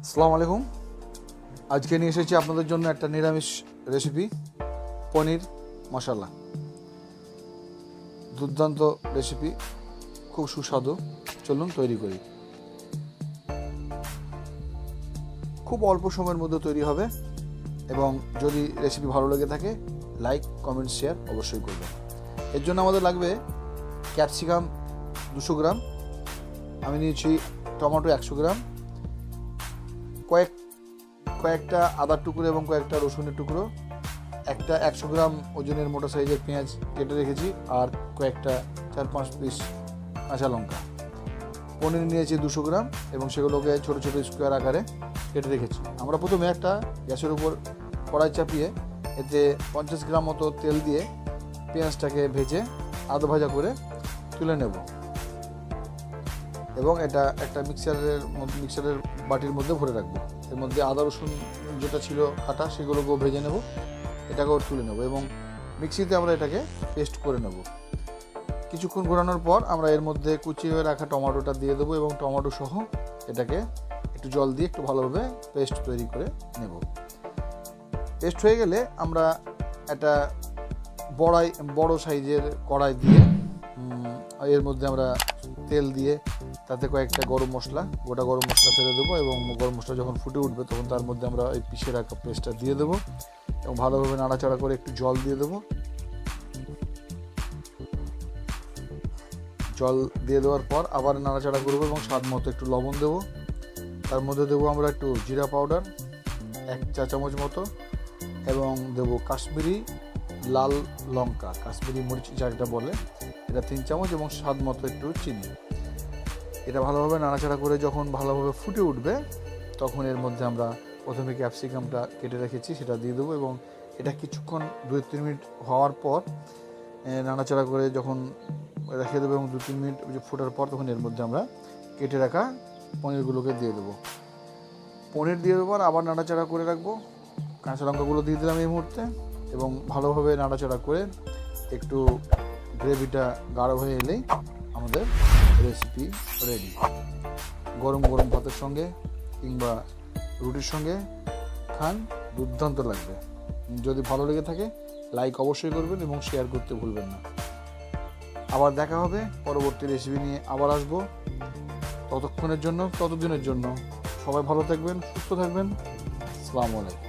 আসসালামু আলাইকুম। আজকে নিয়ে এসেছি আপনাদের জন্য একটা নিরামিষ রেসিপি, পনির মশলা। দুর্দান্ত রেসিপি, খুব সুস্বাদু। চলুন তৈরি করি। খুব অল্প সময়ের মধ্যে তৈরি হবে এবং যদি রেসিপি ভালো লেগে থাকে লাইক, কমেন্ট, শেয়ার অবশ্যই করবেন। এর জন্য আমাদের লাগবে ক্যাপসিকাম 200 গ্রাম, আমি নিয়েছি টমেটো 100 গ্রাম, কয়েকটা আদার টুকরো এবং কয়েকটা রসুনের টুকরো, একটা 100 গ্রাম ওজনের মোটা সাইজের পেঁয়াজ কেটে রেখেছি, আর কয়েকটা 4-5 পিস কাঁচা লঙ্কা। পনির নিয়েছি 200 গ্রাম এবং সেগুলোকে ছোটো ছোটো স্কোয়ার আকারে কেটে রেখেছি। আমরা প্রথমে একটা গ্যাসের উপর কড়াই চাপিয়ে এতে 50 গ্রাম মতো তেল দিয়ে পেঁয়াজটাকে ভেজে আধা ভাজা করে তুলে নেব এবং এটা একটা মিক্সারের বাটির মধ্যে ভরে রাখবো। এর মধ্যে আদা রসুন যেটা ছিল কাটা সেগুলোকেও ভেজে নেব, এটাকেও তুলে নেব এবং মিক্সিতে আমরা এটাকে পেস্ট করে নেব। কিছুক্ষণ ঘোরানোর পর আমরা এর মধ্যে কুচিয়ে রাখা টমেটোটা দিয়ে দেবো এবং টমেটো সহ এটাকে একটু জল দিয়ে একটু ভালোভাবে পেস্ট তৈরি করে নেব। পেস্ট হয়ে গেলে আমরা একটা বড় সাইজের কড়াই দিয়ে এর মধ্যে আমরা তেল দিয়ে তাতে কয়েকটা গোটা গরম মশলা ফেলে দেবো এবং গরম মশলা যখন ফুটে উঠবে তখন তার মধ্যে আমরা এই পিষে রাখা পেস্টটা দিয়ে দেবো এবং ভালোভাবে নাড়াচাড়া করে একটু জল দিয়ে দেবো। জল দিয়ে দেওয়ার পর আবার নাড়াচাড়া করবো এবং স্বাদ মতো একটু লবণ দেবো। তার মধ্যে দেবো আমরা একটু জিরা পাউডার 1 চা চামচ মতো এবং দেবো কাশ্মীরি লাল লঙ্কা, কাশ্মীরি মরিচ যাটা বলে, এটা 3 চামচ এবং স্বাদ মতো একটু চিনি। এটা ভালোভাবে নাড়াচাড়া করে যখন ভালোভাবে ফুটে উঠবে তখন এর মধ্যে আমরা প্রথমে ক্যাপসিকামটা কেটে রেখেছি সেটা দিয়ে দেবো এবং এটা কিছুক্ষণ 2-3 মিনিট হওয়ার পর নাড়াচাড়া করে যখন রেখে দেবো এবং 2-3 মিনিট ফোটার পর তখন এর মধ্যে আমরা কেটে রাখা পনিরগুলোকে দিয়ে দেবো। পনির দিয়ে দেবো আর আবার নাড়াচাড়া করে রাখবো। কাঁচা লঙ্কাগুলো দিয়ে দিলাম এই মুহূর্তে এবং ভালোভাবে নাড়াচাড়া করে একটু গ্রেভিটা গাঢ় হয়ে এলেই আমাদের রেসিপি রেডি। গরম গরম ভাতের সঙ্গে কিংবা রুটির সঙ্গে খান, দুর্দান্ত লাগবে। যদি ভালো লেগে থাকে লাইক অবশ্যই করবেন এবং শেয়ার করতে ভুলবেন না। আবার দেখা হবে পরবর্তী রেসিপি নিয়ে, আবার আসবো। ততদিনের জন্য সবাই ভালো থাকবেন, সুস্থ থাকবেন। আসসালামু আলাইকুম।